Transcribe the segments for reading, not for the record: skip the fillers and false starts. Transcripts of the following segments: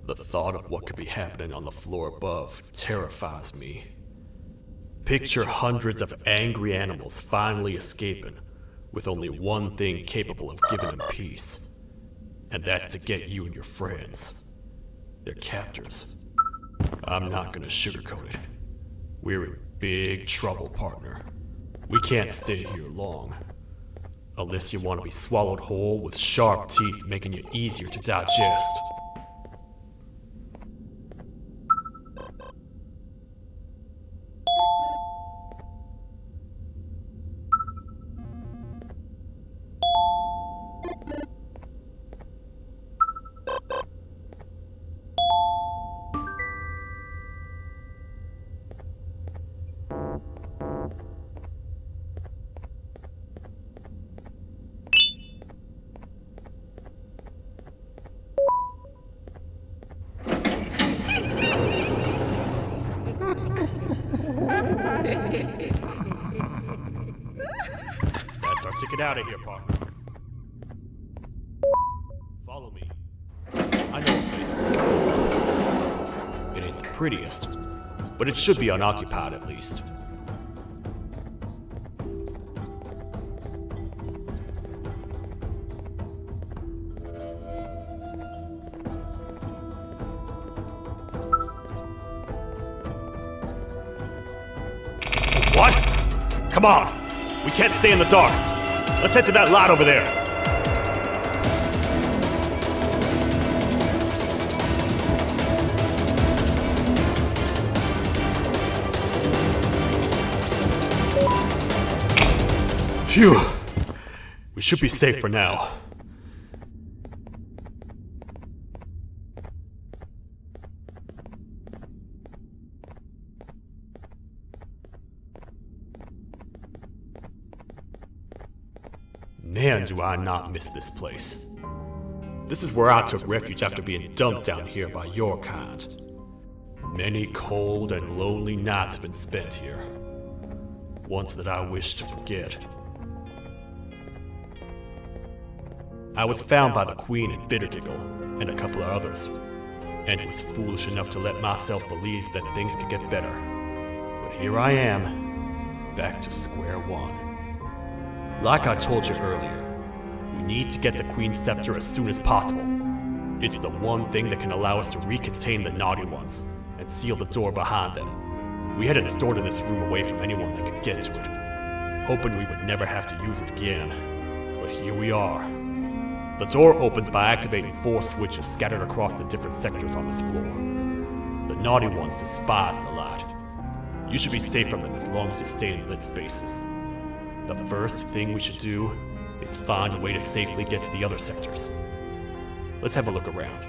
The thought of what could be happening on the floor above terrifies me. Picture hundreds of angry animals finally escaping, with only one thing capable of giving them peace. And that's to get you and your friends. Their captors. I'm not gonna sugarcoat it. We're in big trouble, partner. We can't stay here long. Unless you want to be swallowed whole with sharp teeth making you easier to digest. That's our ticket out of here, partner. Follow me. I know a place we can go. It ain't the prettiest, but it should be unoccupied at least. What? Come on! We can't stay in the dark! Let's head to that lot over there! Phew! We should be safe for now. Man, do I not miss this place. This is where I took refuge after being dumped down here by your kind. Many cold and lonely nights have been spent here. Ones that I wish to forget. I was found by the Queen and Bittergiggle, and a couple of others, and was foolish enough to let myself believe that things could get better. But here I am, back to square one. Like I told you earlier, we need to get the Queen's Scepter as soon as possible. It's the one thing that can allow us to recontain the naughty ones and seal the door behind them. We had it stored in this room away from anyone that could get to it, hoping we would never have to use it again. But here we are. The door opens by activating 4 switches scattered across the different sectors on this floor. The naughty ones despise the light. You should be safe from them as long as you stay in lit spaces. The first thing we should do is find a way to safely get to the other sectors. Let's have a look around.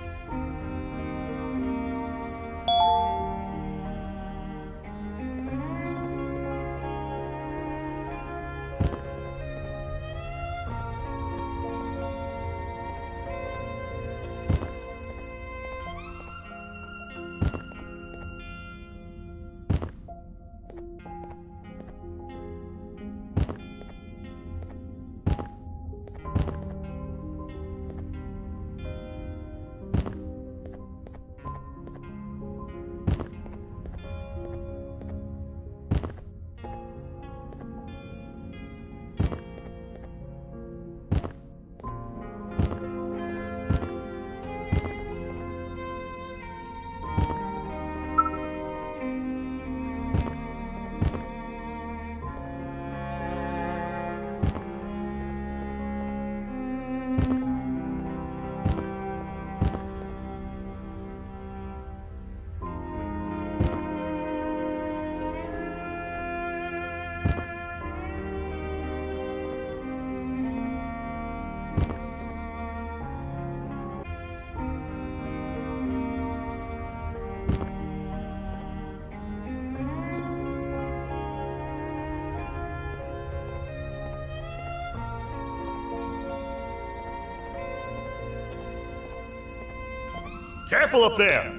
Careful up there!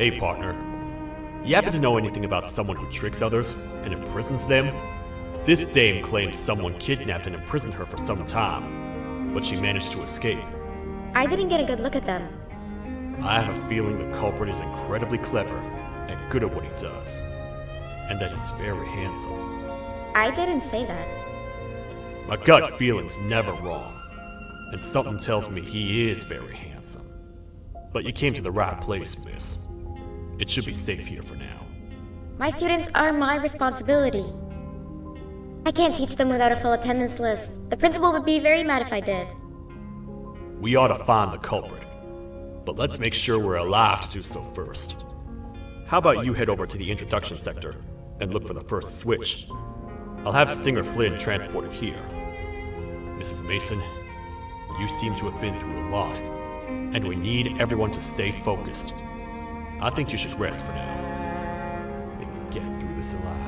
Hey, partner. You happen to know anything about someone who tricks others and imprisons them? This dame claims someone kidnapped and imprisoned her for some time, but she managed to escape. I didn't get a good look at them. I have a feeling the culprit is incredibly clever and good at what he does, and that he's very handsome. I didn't say that. My gut feeling's never wrong, and something tells me he is very handsome. But you came to the right place, miss. It should be safe here for now. My students are my responsibility. I can't teach them without a full attendance list. The principal would be very mad if I did. We ought to find the culprit, but let's make sure we're alive to do so first. How about you head over to the introduction sector and look for the first switch? I'll have Stinger Flynn transported here. Mrs. Mason, you seem to have been through a lot, and we need everyone to stay focused. I think you should rest for now. Maybe get through this alive.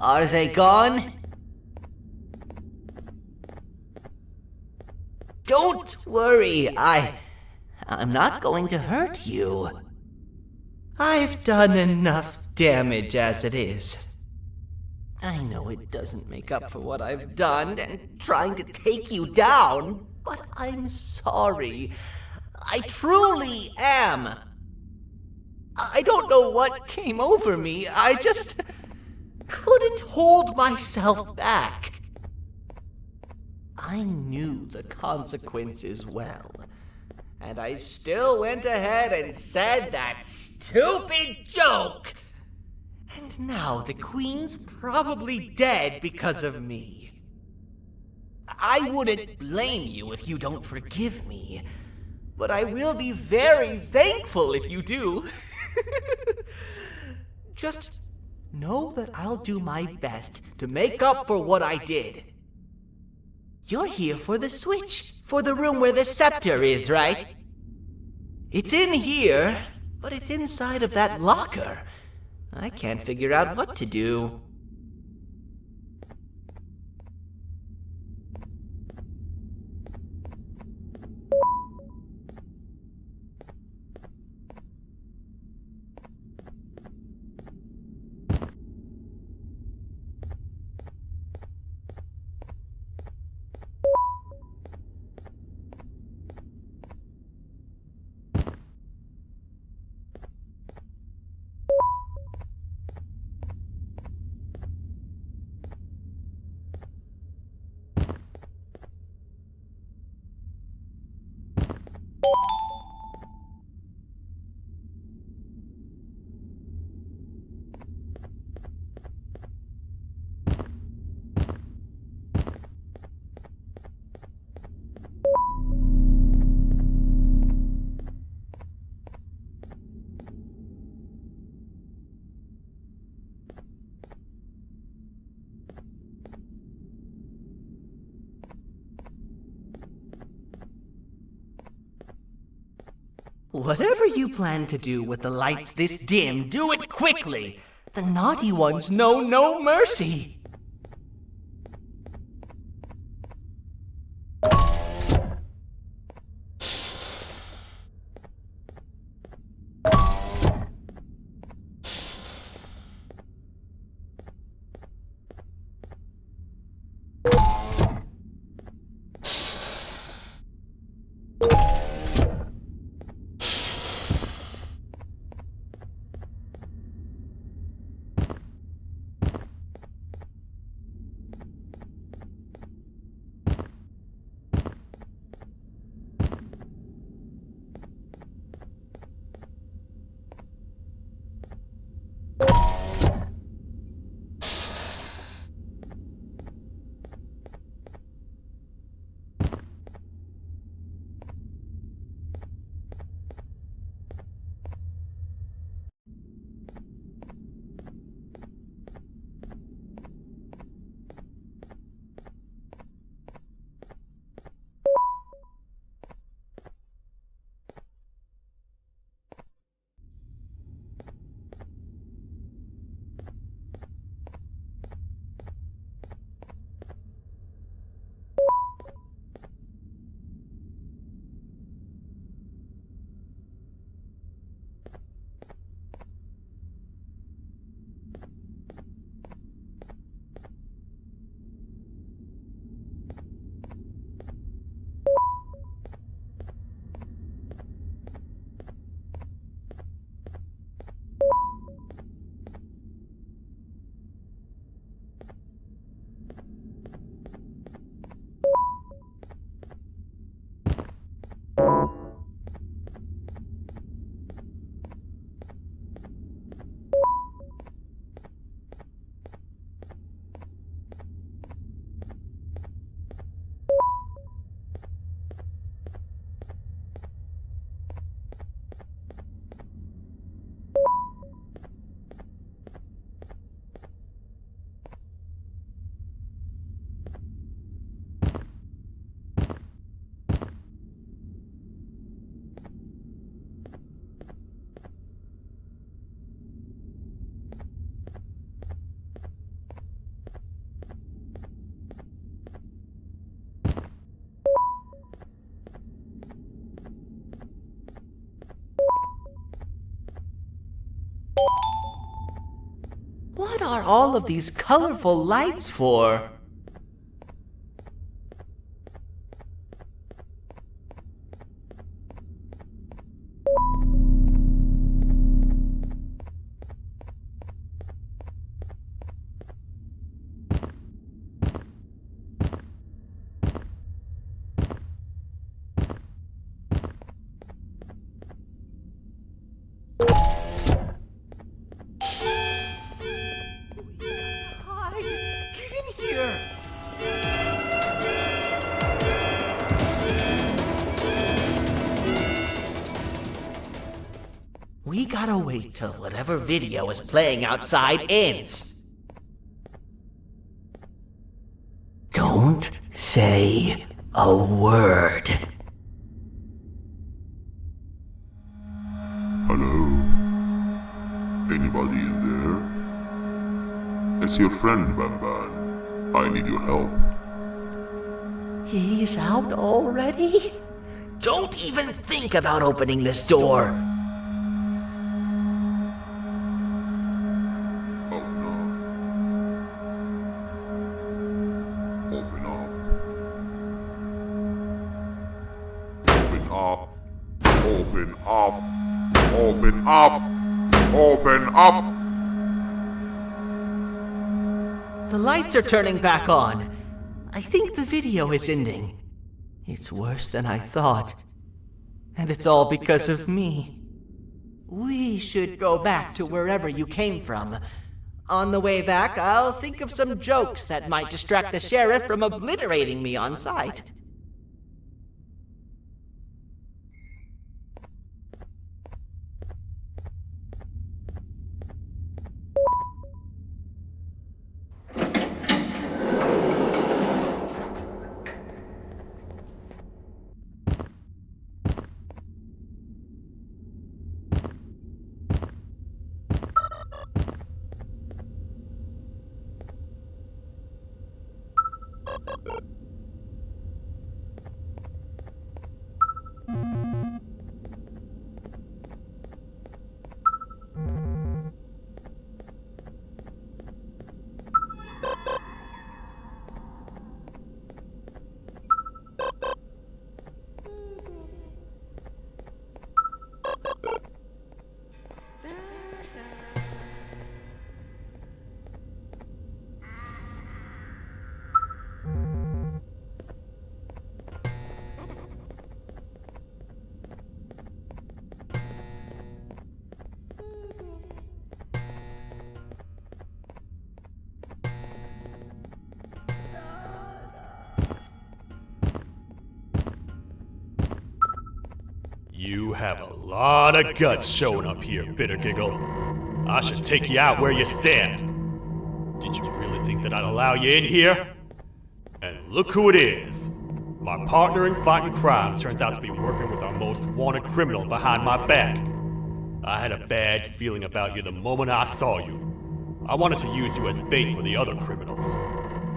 Are they gone? Don't worry, I'm not going to hurt you. I've done enough damage as it is. I know it doesn't make up for what I've done and trying to take you down, but I'm sorry. I truly am. I don't know what came over me. I just couldn't hold myself back. I knew the consequences well, and I still went ahead and said that stupid joke. And now the Queen's probably dead because of me. I wouldn't blame you if you don't forgive me, but I will be very thankful if you do. Just know that I'll do my best to make up for what I did. You're here for the switch, for the room where the scepter is, right? It's in here, but it's inside of that locker. I can't figure out what to do. Whatever you plan to do with the lights this dim, do it quickly. The naughty ones know no mercy. What are all of these colorful lights for? We gotta wait till whatever video is playing outside ends. Don't say a word. Hello? Anybody in there? It's your friend, BanBan. I need your help. He's out already? Don't even think about opening this door. Oh no. Open up. Open up. Open up. Open up. Open up. The lights are turning back on. I think the video is ending. It's worse than I thought. And it's all because of me. We should go back to wherever you came from. On the way back, I'll think of some jokes that might distract the sheriff from obliterating me on sight. You have a lot of guts showing up here, Bitter Giggle. I should take you out where you stand. Did you really think that I'd allow you in here? And look who it is. My partner in fighting crime turns out to be working with our most wanted criminal behind my back. I had a bad feeling about you the moment I saw you. I wanted to use you as bait for the other criminals,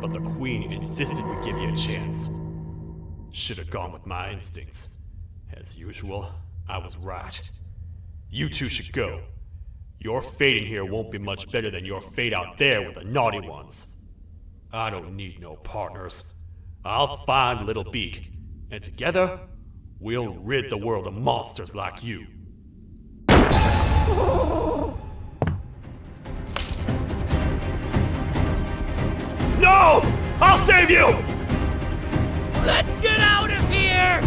but the Queen insisted we give you a chance. Should have gone with my instincts. As usual, I was right. You two should go. Your fate in here won't be much better than your fate out there with the naughty ones. I don't need no partners. I'll find Little Beak, and together, we'll rid the world of monsters like you. No! I'll save you! Let's get out of here!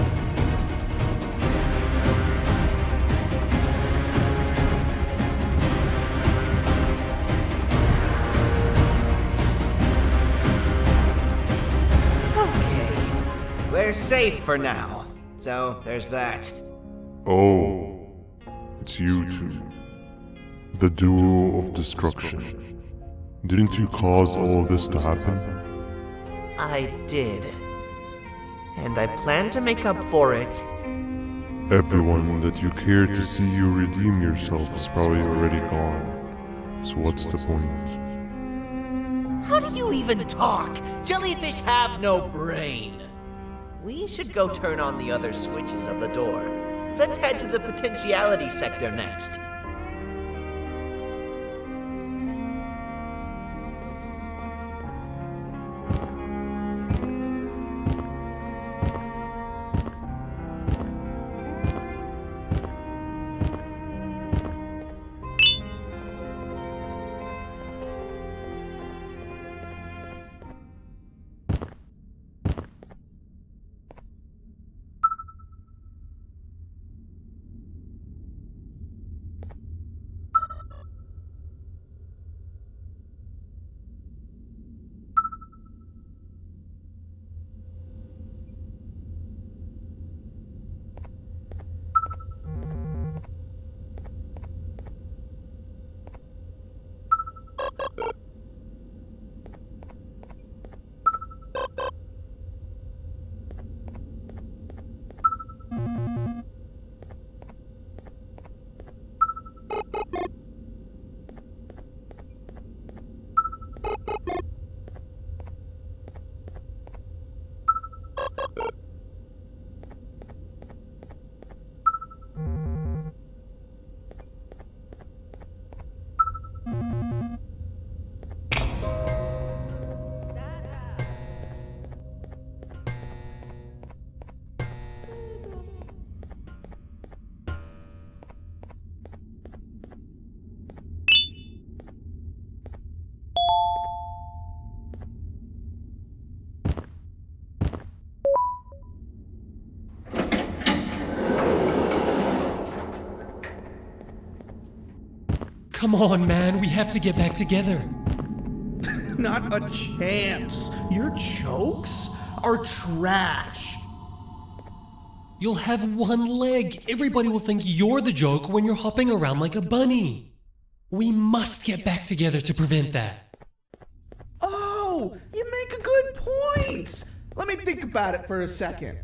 We're safe for now, so there's that. Oh, it's you two. The duo of destruction. Didn't you cause all of this to happen? I did. And I plan to make up for it. Everyone that you cared to see you redeem yourself is probably already gone. So what's the point? How do you even talk? Jellyfish have no brain. We should go turn on the other switches of the door. Let's head to the potentiality sector next. Come on, man, we have to get back together. Not a chance. Your jokes are trash. You'll have one leg. Everybody will think you're the joke when you're hopping around like a bunny. We must get back together to prevent that. Oh, you make a good point. Let me think about it for a second.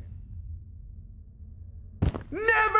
Never!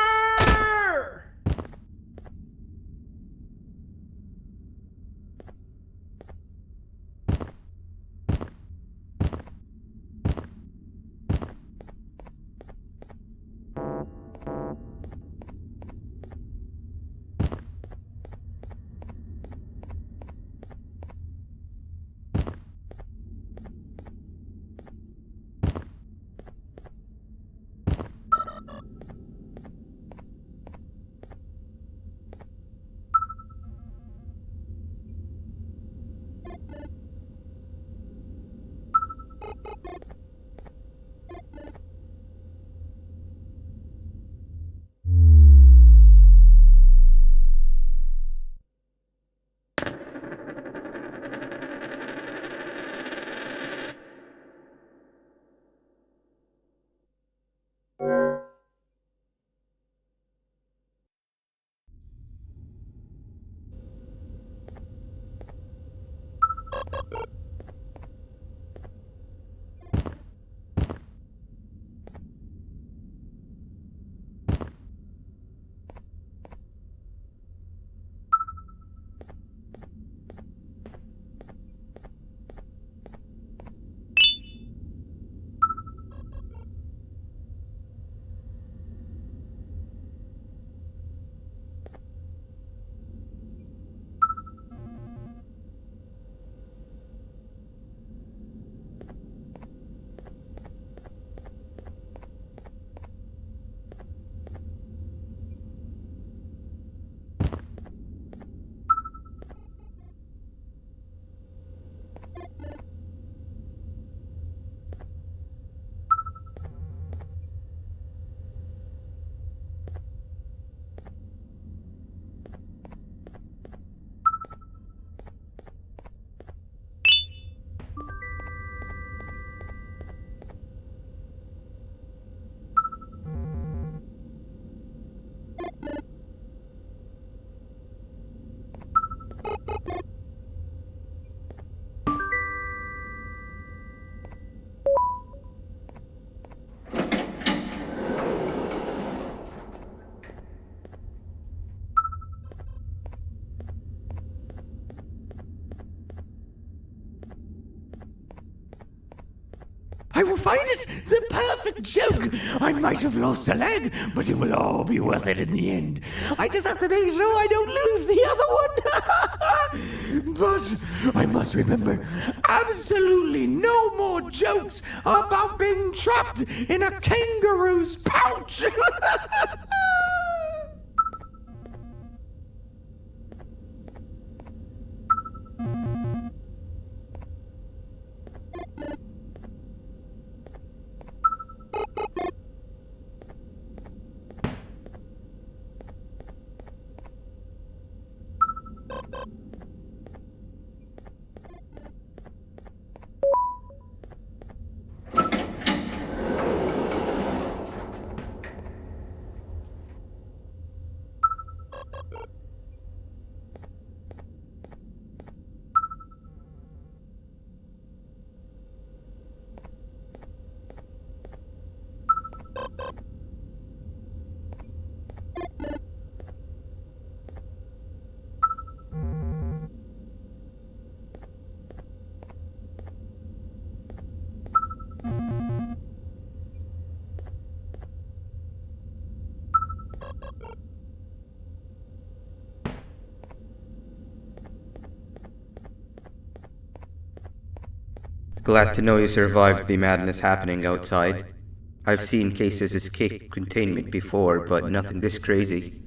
I will find it! The perfect joke! I might have lost a leg, but it will all be worth it in the end. I just have to make sure I don't lose the other one! But I must remember, absolutely no more jokes about being trapped in a kangaroo's pouch! Glad to know you survived the madness happening outside. I've seen cases escape containment before, but nothing this crazy.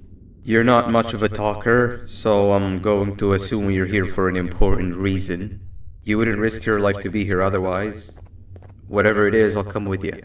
You're not much of a talker, so I'm going to assume you're here for an important reason. You wouldn't risk your life to be here otherwise. Whatever it is, I'll come with you.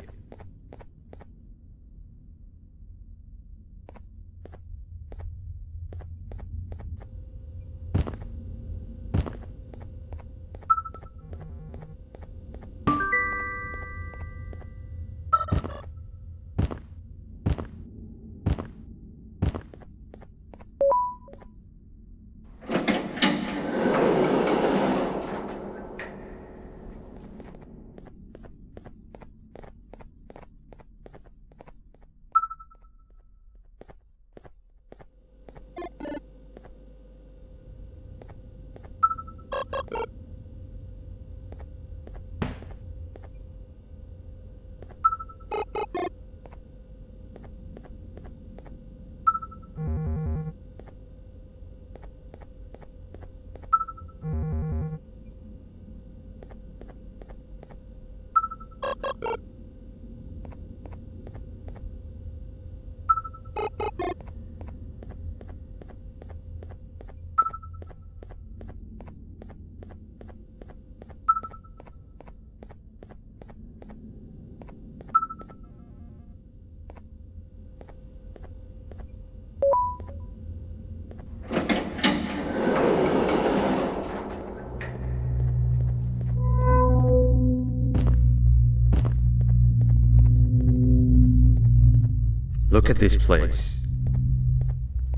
Look at this place.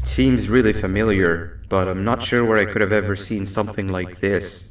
It seems really familiar, but I'm not sure where I could have ever seen something like this.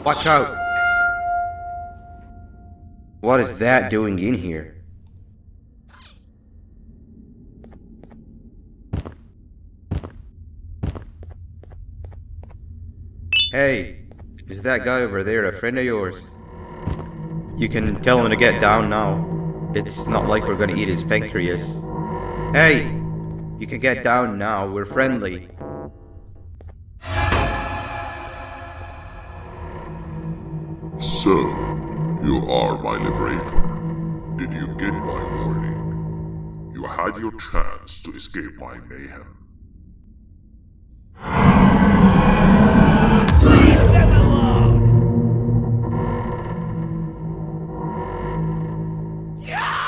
Watch out! What is that doing in here? Hey, is that guy over there a friend of yours? You can tell him to get down now. It's not like we're gonna eat his pancreas. Hey! You can get down now, we're friendly. So, you are my liberator. Did you get my warning? You had your chance to escape my mayhem. Leave them alone! Yeah!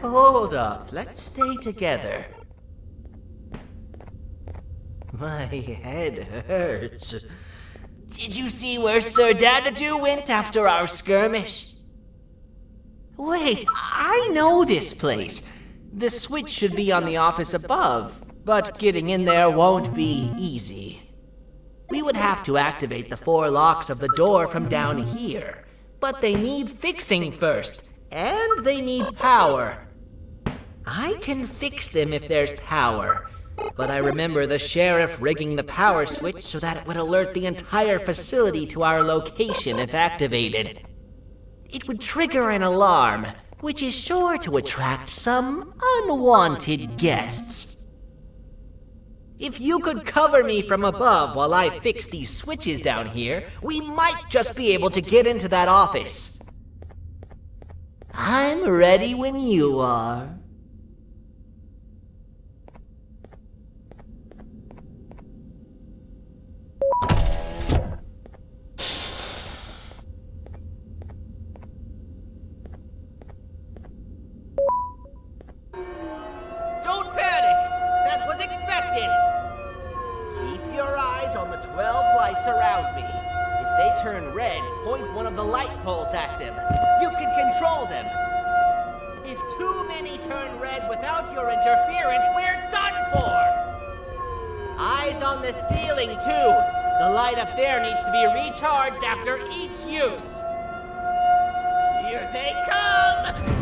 Hold up, let's stay together. My head hurts. Did you see where Sir Dadadoo went after our skirmish? Wait, I know this place. The switch should be on the office above, but getting in there won't be easy. We would have to activate the 4 locks of the door from down here, but they need fixing first, and they need power. I can fix them if there's power, but I remember the sheriff rigging the power switch so that it would alert the entire facility to our location if activated. It would trigger an alarm, which is sure to attract some unwanted guests. If you could cover me from above while I fix these switches down here, we might just be able to get into that office. I'm ready when you are. Don't panic! That was expected! Keep your eyes on the 12 lights around me. If they turn red, point one of the light poles at them. You can control them. If too many turn red without your interference, we're done for! Eyes on the ceiling, too! The light up there needs to be recharged after each use! Here they come!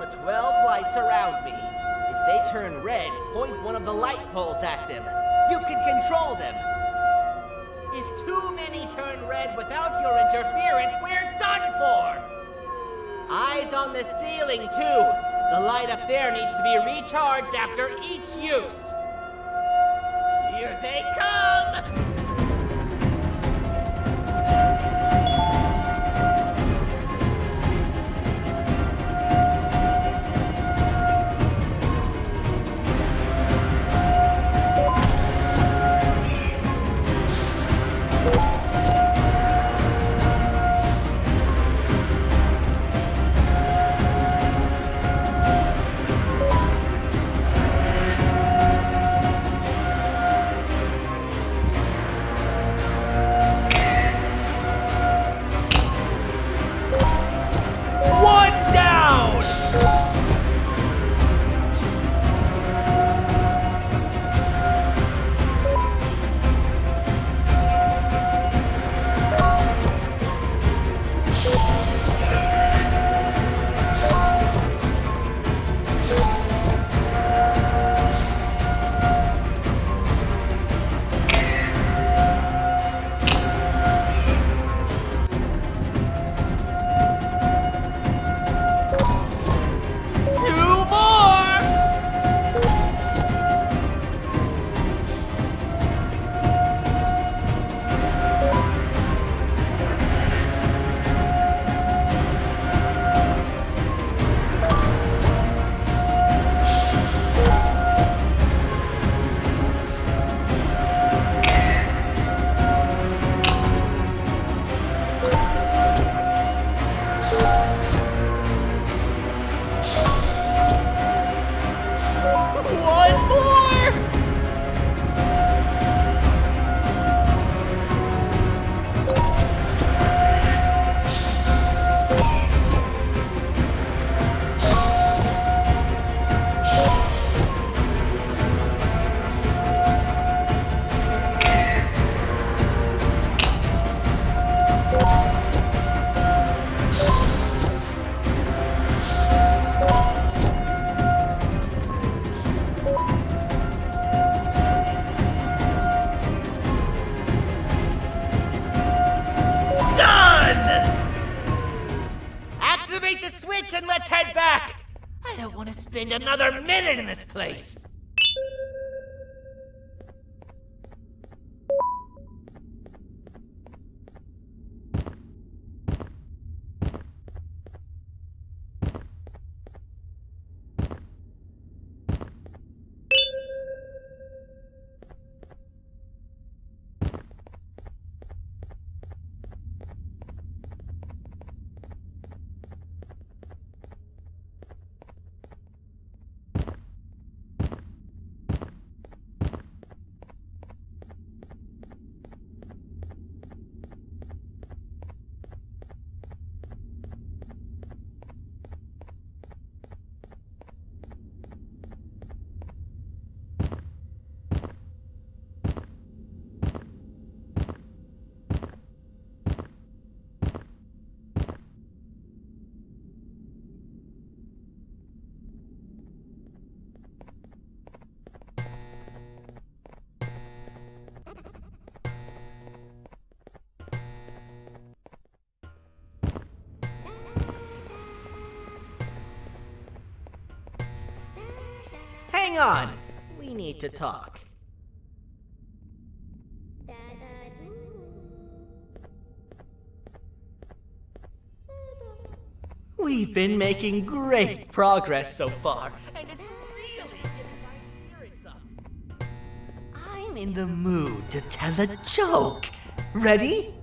about 12 lights around me. If they turn red, point one of the light poles at them. You can control them. If too many turn red without your interference, we're done for! Eyes on the ceiling, too. The light up there needs to be recharged after each use. Here they come! And let's head back! I don't want to spend another minute in this place! Hang on! We need to talk. We've been making great progress so far, and it's really getting my spirits up. I'm in the mood to tell a joke. Ready?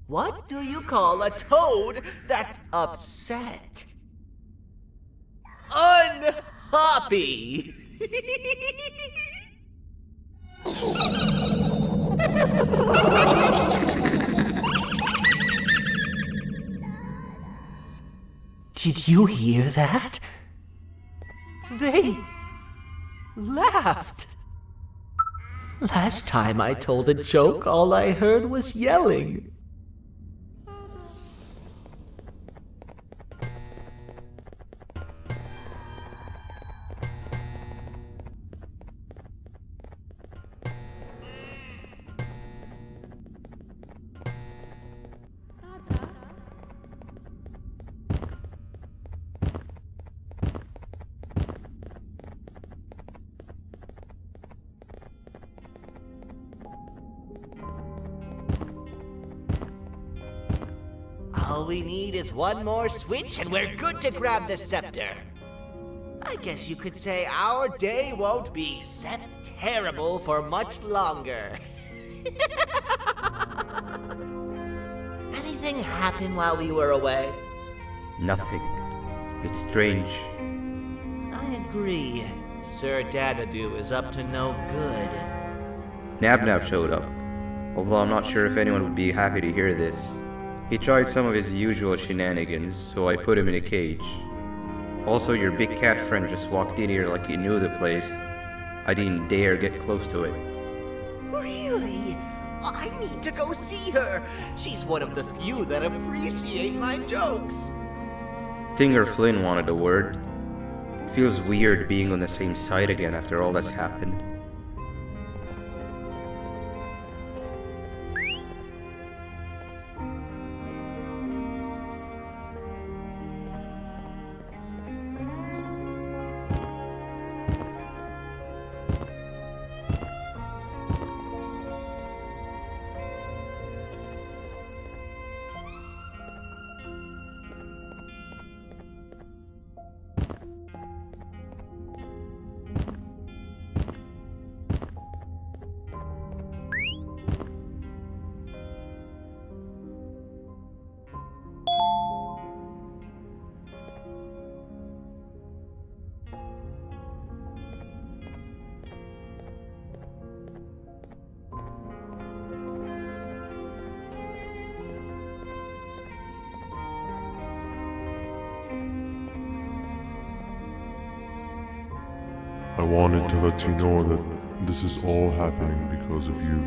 What do you call a toad that's upset? Unhappy! Did you hear that? They laughed. Last time I told a joke, all I heard was yelling. All we need is one more switch and we're good to grab the scepter. I guess you could say our day won't be terrible for much longer. Anything happen while we were away? Nothing. It's strange. I agree. Sir Dadadoo is up to no good. Nab showed up, although I'm not sure if anyone would be happy to hear this. He tried some of his usual shenanigans, so I put him in a cage. Also, your big cat friend just walked in here like he knew the place. I didn't dare get close to it. Really? I need to go see her. She's one of the few that appreciate my jokes. Tinger Flynn wanted a word. Feels weird being on the same side again after all that's happened. I wanted to let you know that this is all happening because of you.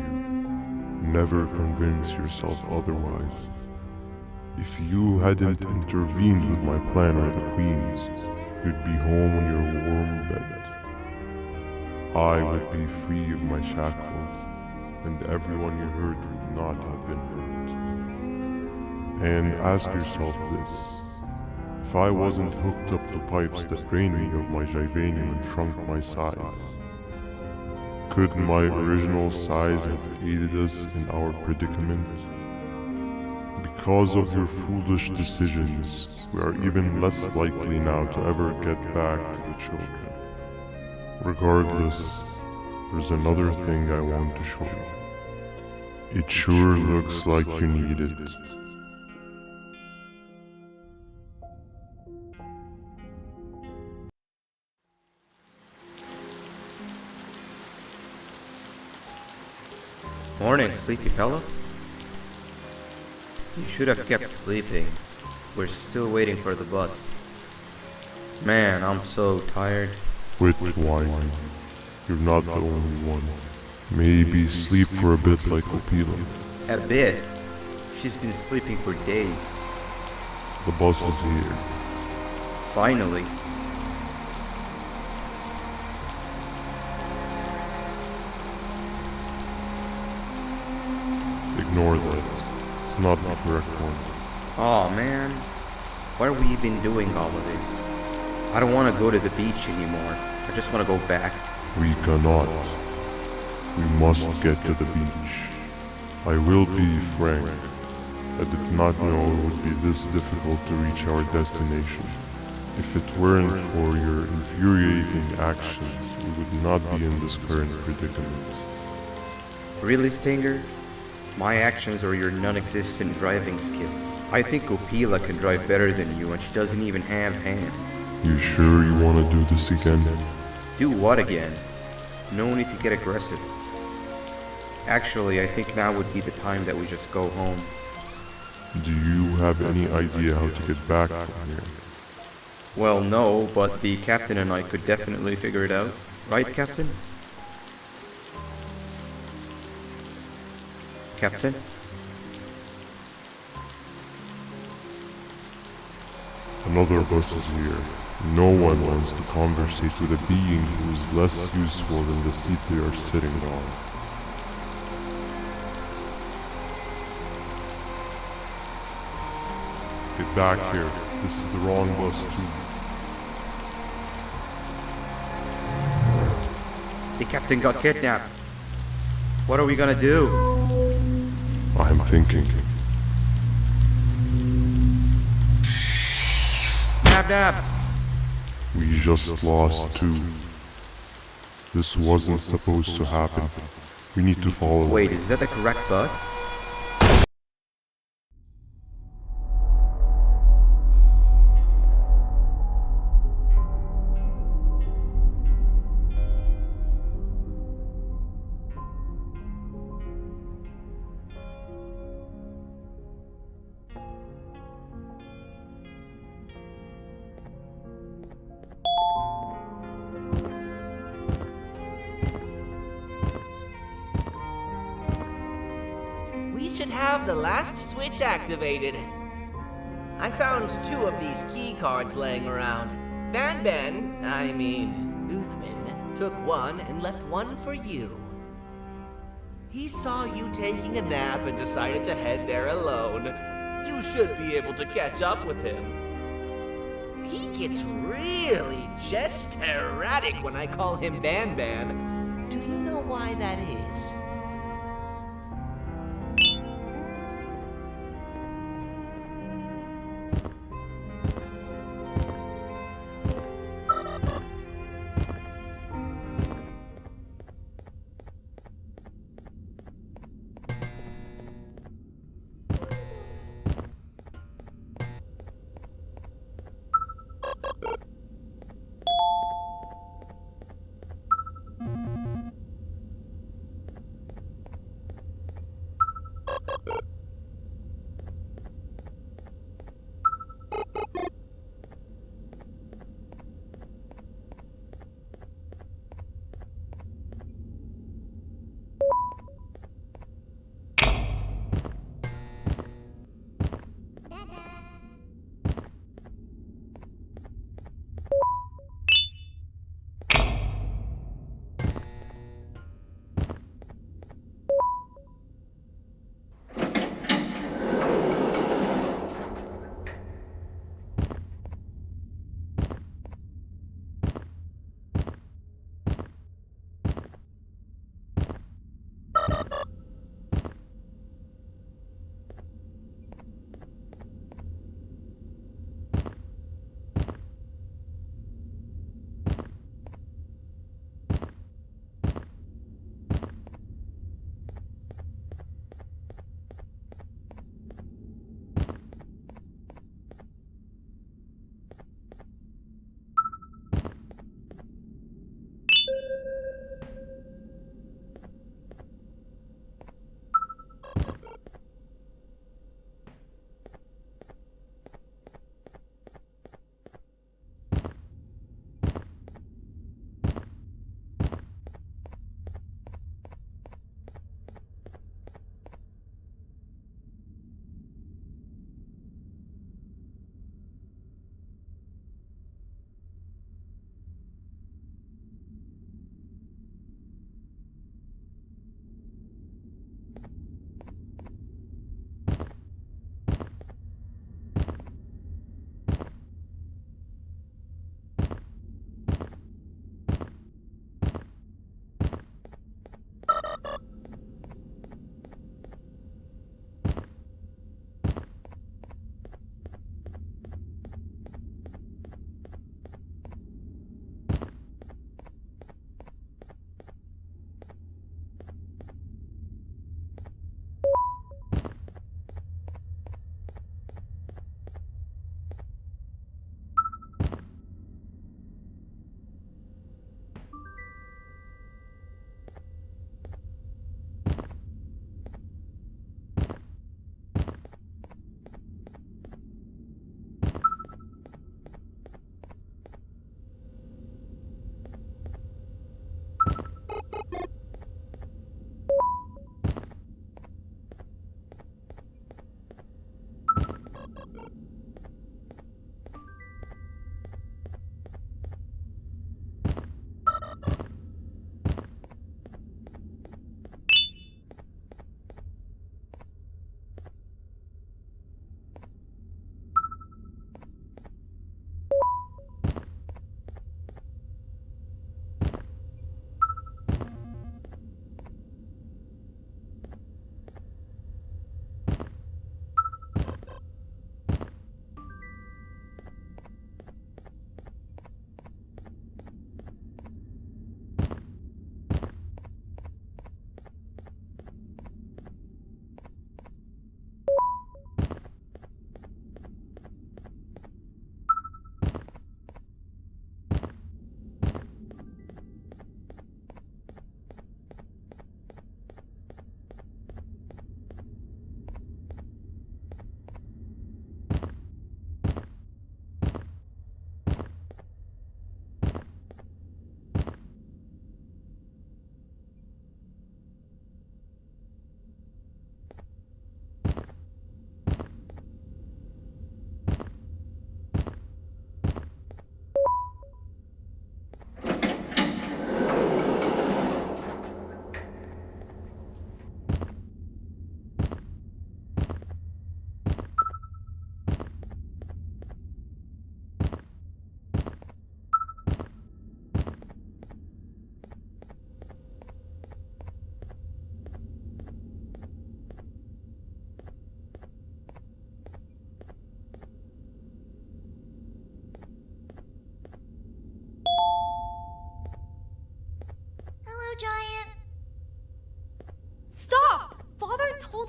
Never convince yourself otherwise. If you hadn't intervened with my plan or the Queen's, you'd be home in your warm bed. I would be free of my shackles, and everyone you hurt would not have been hurt. And ask yourself this. If I wasn't hooked up to pipes that drained me of my Jivanium and shrunk my size, could my original size have aided us in our predicament? Because of your foolish decisions, we are even less likely now to ever get back to the children. Regardless, there's another thing I want to show you. It sure looks like you need it. Morning, sleepy fellow. You should have kept sleeping. We're still waiting for the bus. Man, I'm so tired. Quit whining. You're not the only one. Maybe sleep for a bit like Opila. A bit? She's been sleeping for days. The bus is here. Finally. Ignore that. It's not the correct one. Aw, man. Why are we even doing all of this? I don't want to go to the beach anymore. I just want to go back. We cannot. We must get to the beach. I will be frank. I did not know it would be this difficult to reach our destination. If it weren't for your infuriating actions, we would not be in this current predicament. Really, Stinger? My actions or your non-existent driving skill? I think Opila can drive better than you and she doesn't even have hands. You sure you want to do this again? Do what again? No need to get aggressive. Actually, I think now would be the time that we just go home. Do you have any idea how to get back from here? Well, no, but the captain and I could definitely figure it out. Right, Captain? Captain? Another bus is here. No one wants to conversate with a being who is less useful than the seat they are sitting on. Get back here. This is the wrong bus too. The captain got kidnapped. What are we gonna do? I'm thinking. dab. We just lost two. This wasn't supposed to happen. We need to follow. Wait, is that the correct bus? We should have the last switch activated. I found 2 of these key cards laying around. BanBan, I mean, Uthman, took one and left one for you. He saw you taking a nap and decided to head there alone. You should be able to catch up with him. He gets really just erratic when I call him BanBan. Do you know why that is?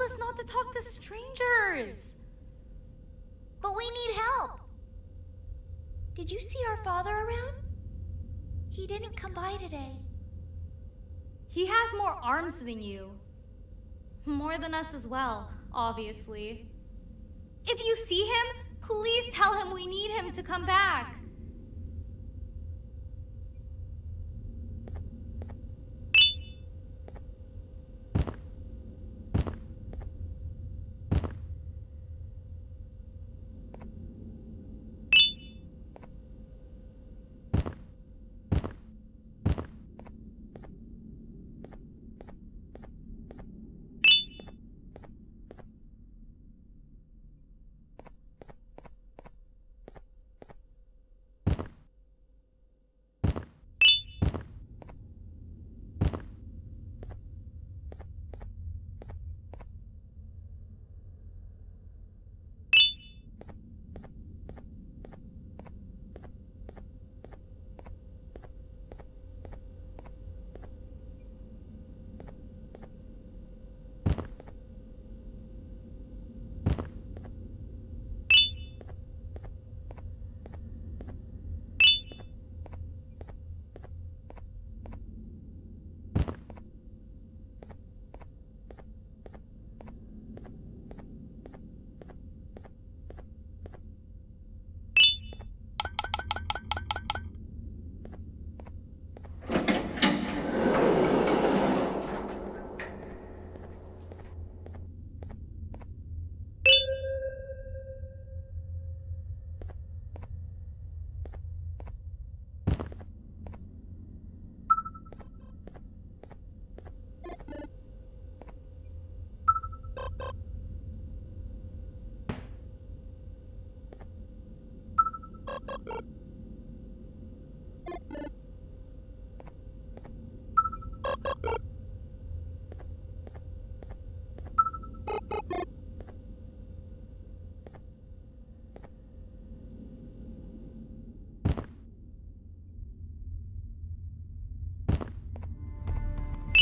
us not to talk to strangers. But we need help. Did you see our father around? He didn't come by today. He has more arms than you. More than us as well, obviously. If you see him, please tell him we need him to come back.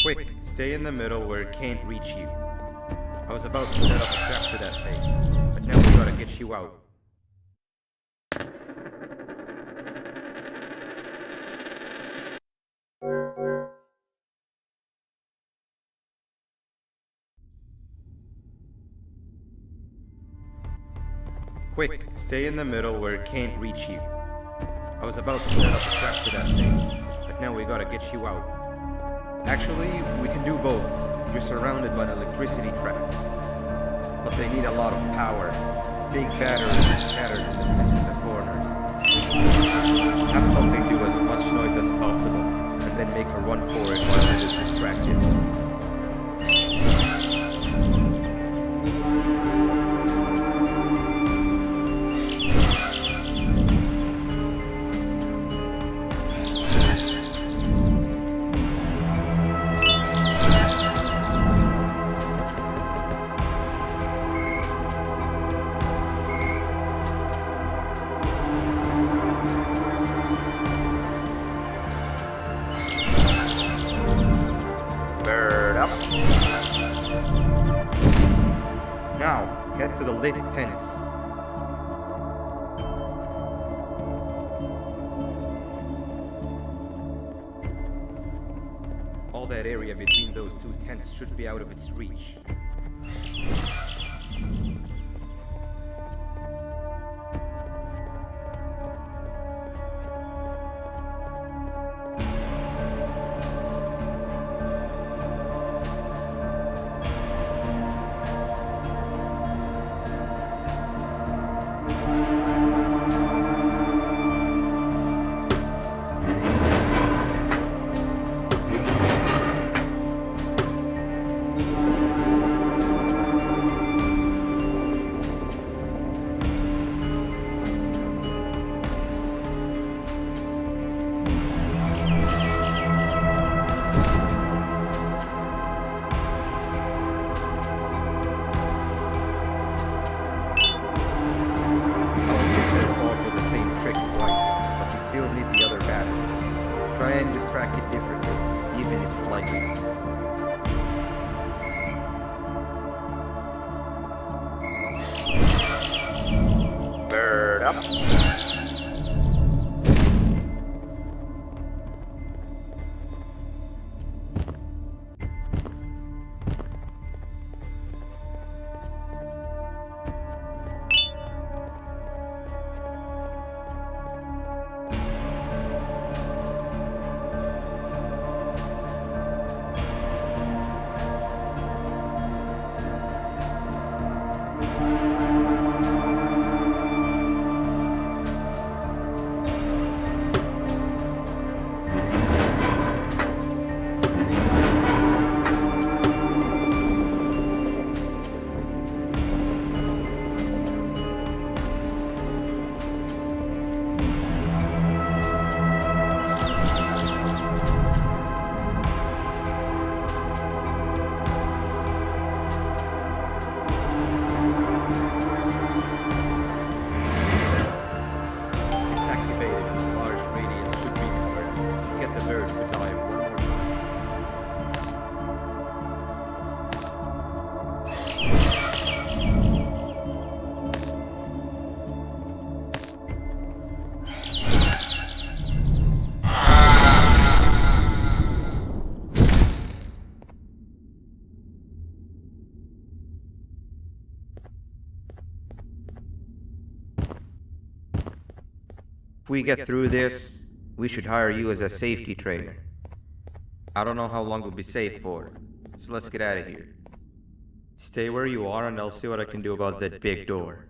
Quick, stay in the middle where it can't reach you. I was about to set up a trap for that thing, but now we gotta get you out. Quick, stay in the middle where it can't reach you. I was about to set up a trap for that thing, but now we gotta get you out. Actually, we can do both. You're surrounded by an electricity trap. But they need a lot of power. Big batteries scattered in the pits in the corners. Have something do as much noise as possible, and then make a run for it while it is distracted. Now, head to the lit tents. All that area between those two tents should be out of its reach. Try and distract it differently, even if slightly. It's activated and a large radius should be covered. Get the bird to dive one more time. If we get through this, we should hire you as a safety trainer. I don't know how long we'll be safe for, so let's get out of here. Stay where you are and I'll see what I can do about that big door.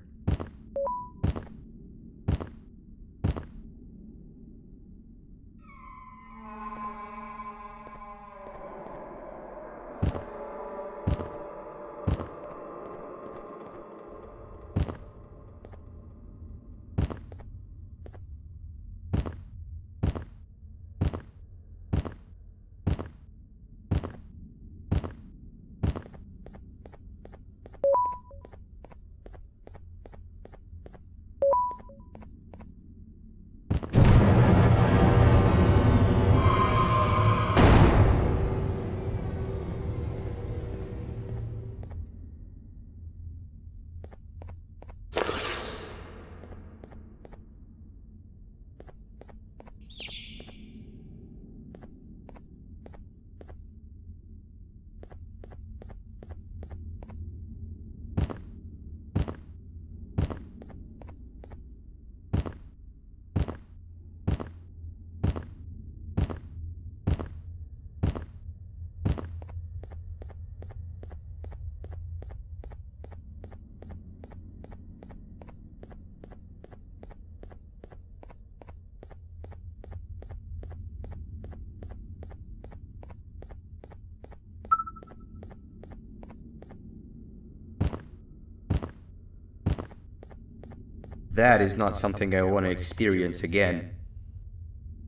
That is not something I want to experience again.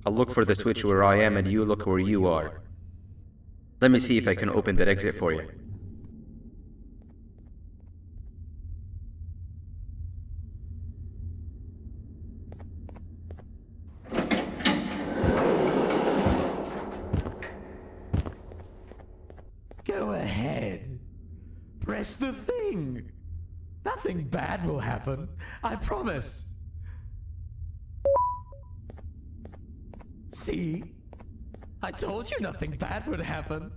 I'll look for the switch where I am and you look where you are. Let me see if I can open that exit for you. Go ahead. Press the thing. Nothing bad will happen. I promise. See? I told you nothing bad would happen.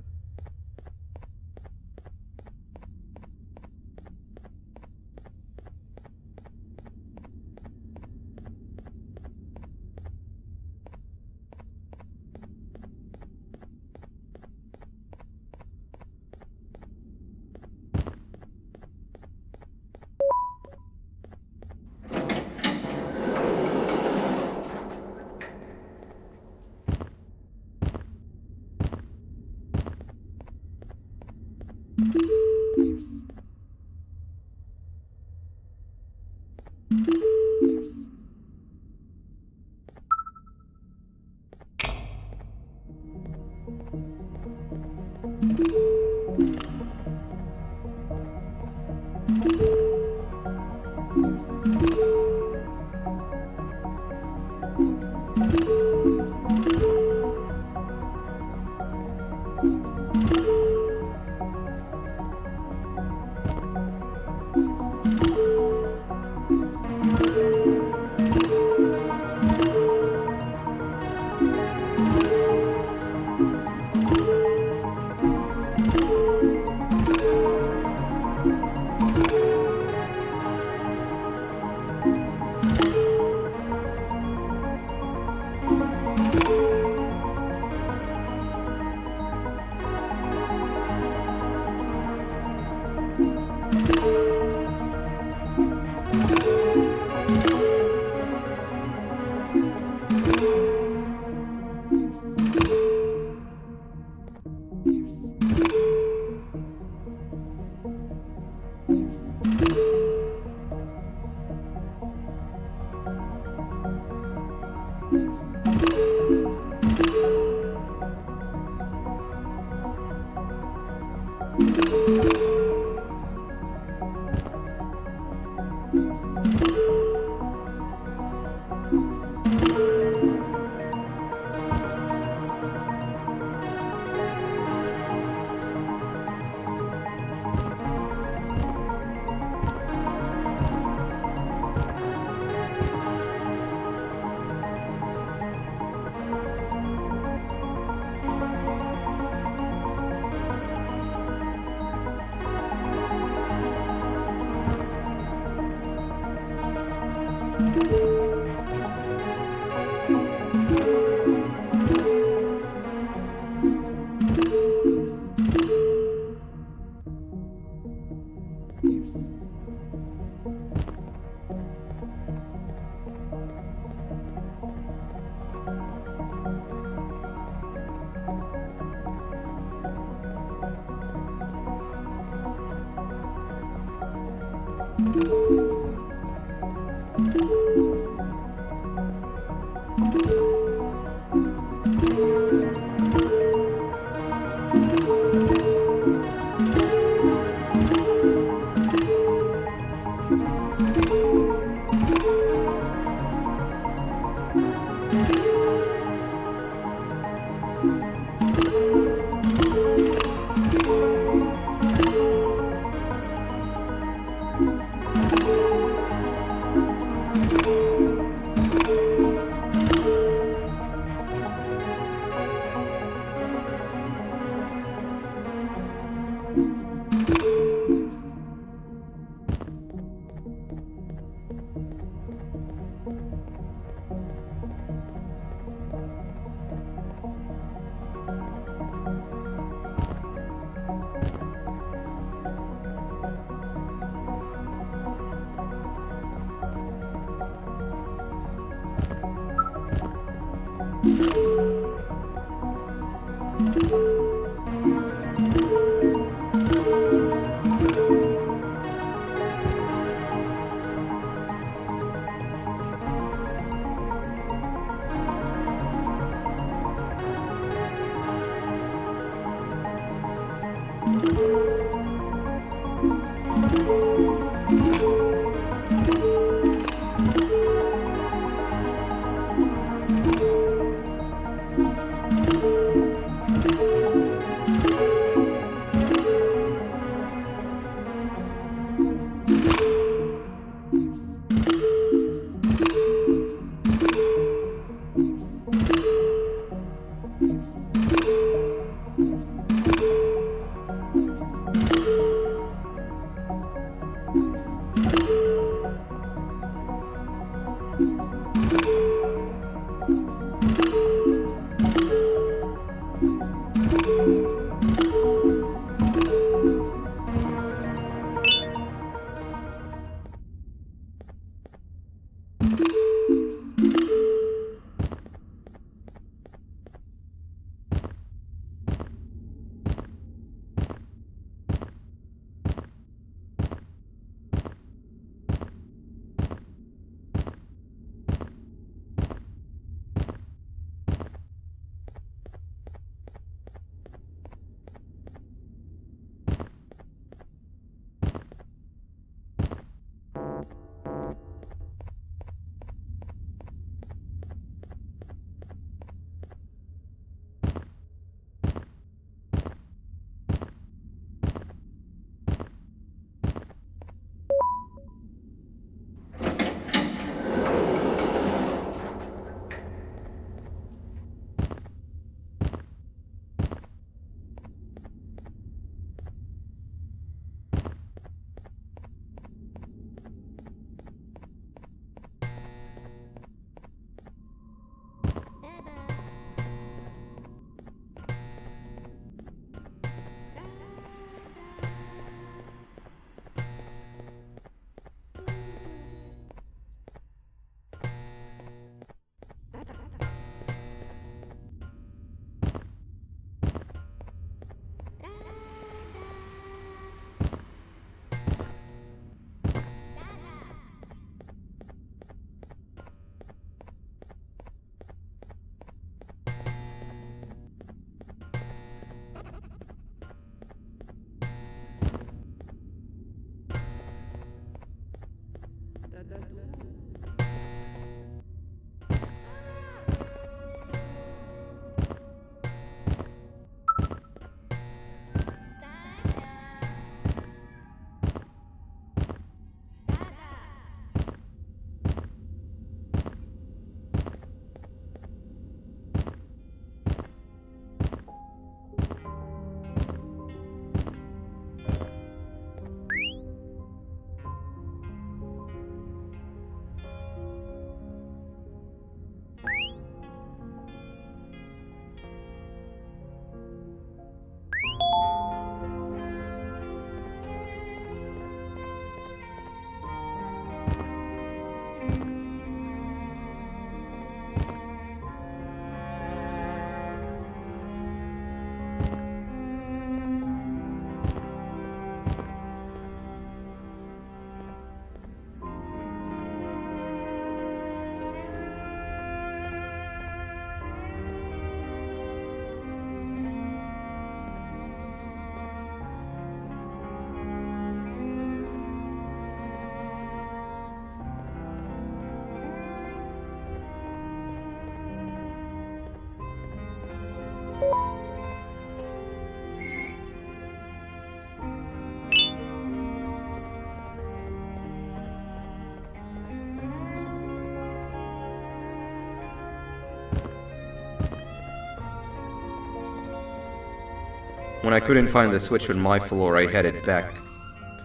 When I couldn't find the switch on my floor, I headed back.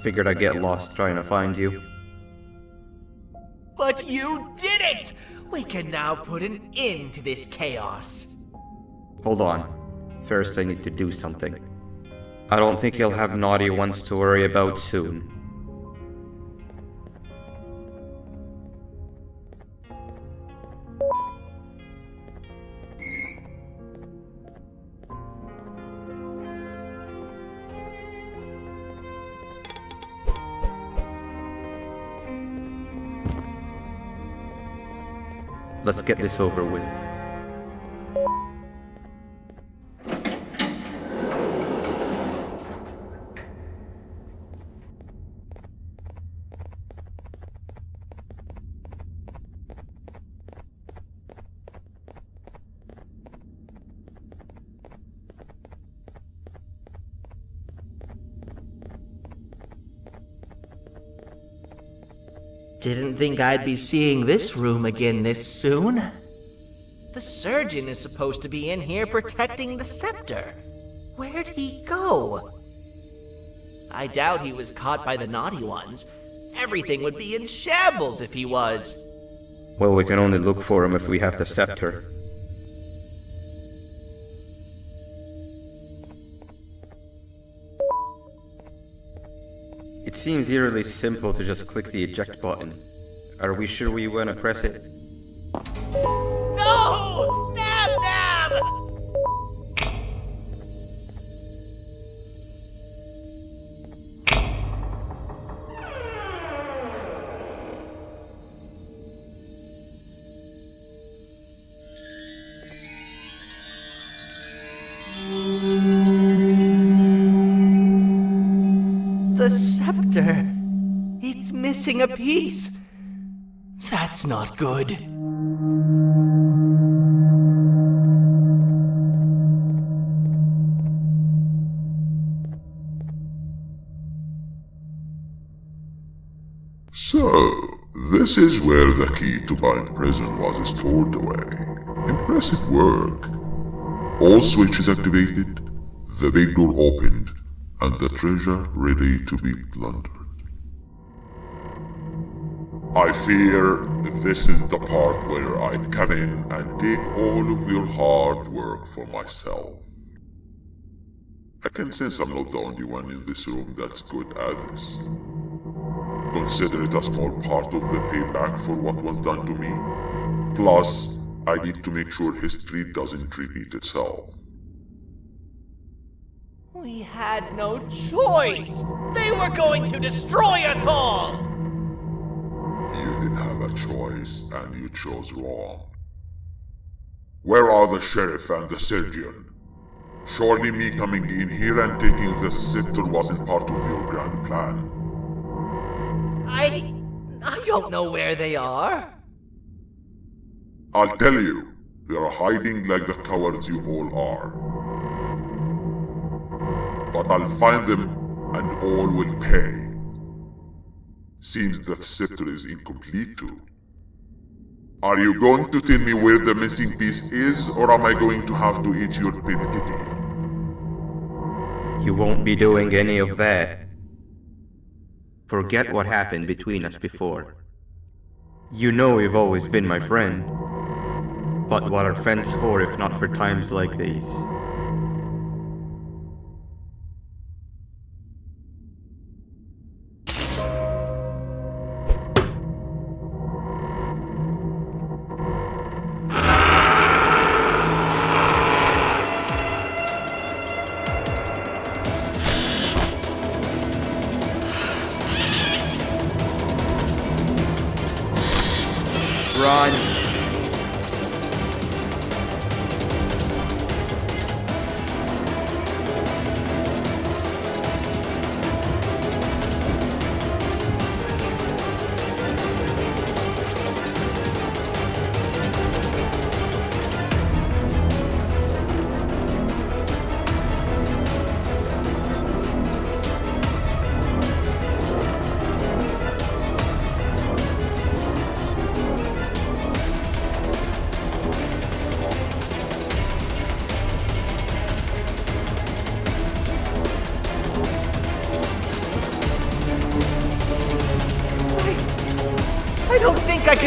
Figured I'd get lost trying to find you. But you did it! We can now put an end to this chaos. Hold on. First I need to do something. I don't think you'll have naughty ones to worry about soon. Let's get this over with. Didn't think I'd be seeing this room again this soon. The surgeon is supposed to be in here protecting the scepter. Where'd he go? I doubt he was caught by the naughty ones. Everything would be in shambles if he was. Well, we can only look for him if we have the scepter. It seems eerily simple to just click the eject button. Are we sure we want to press it? No! Nab Nab! The scepter. It's missing a piece. That's not good. So, this is where the key to Bind Prison was stored away. Impressive work. All switches activated, the big door opened, and the treasure ready to be plundered. I fear this is the part where I come in and take all of your hard work for myself. I can sense I'm not the only one in this room that's good at this. Consider it a small part of the payback for what was done to me. Plus, I need to make sure history doesn't repeat itself. We had no choice! They were going to destroy us all! You did have a choice, and you chose wrong. Where are the sheriff and the surgeon? Surely me coming in here and taking the scepter wasn't part of your grand plan. I don't know where they are. I'll tell you, they are hiding like the cowards you all are. But I'll find them, and all will pay. Seems that scepter is incomplete too. Are you going to tell me where the missing piece is, or am I going to have to eat your pet kitty? You won't be doing any of that. Forget what happened between us before. You know you've always been my friend. But what are friends for if not for times like these? Run!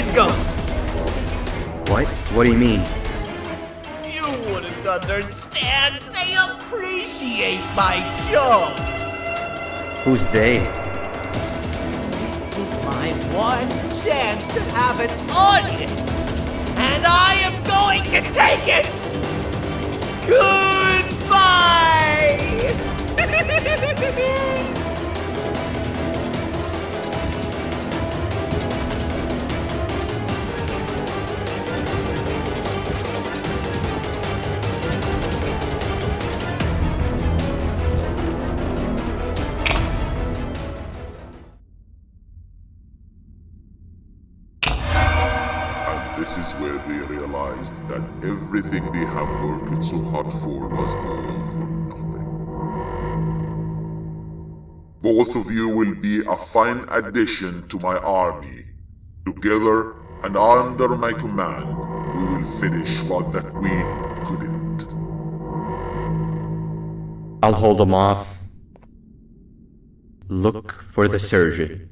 can go. What? What do you mean? You wouldn't understand. They appreciate my jokes. Who's they? This is my one chance to have an audience. And I am going to take it. Goodbye. This is where they realized that everything they have worked so hard for was all for nothing. Both of you will be a fine addition to my army. Together and under my command, we will finish what the Queen couldn't. I'll hold them off. Look for the surgeon.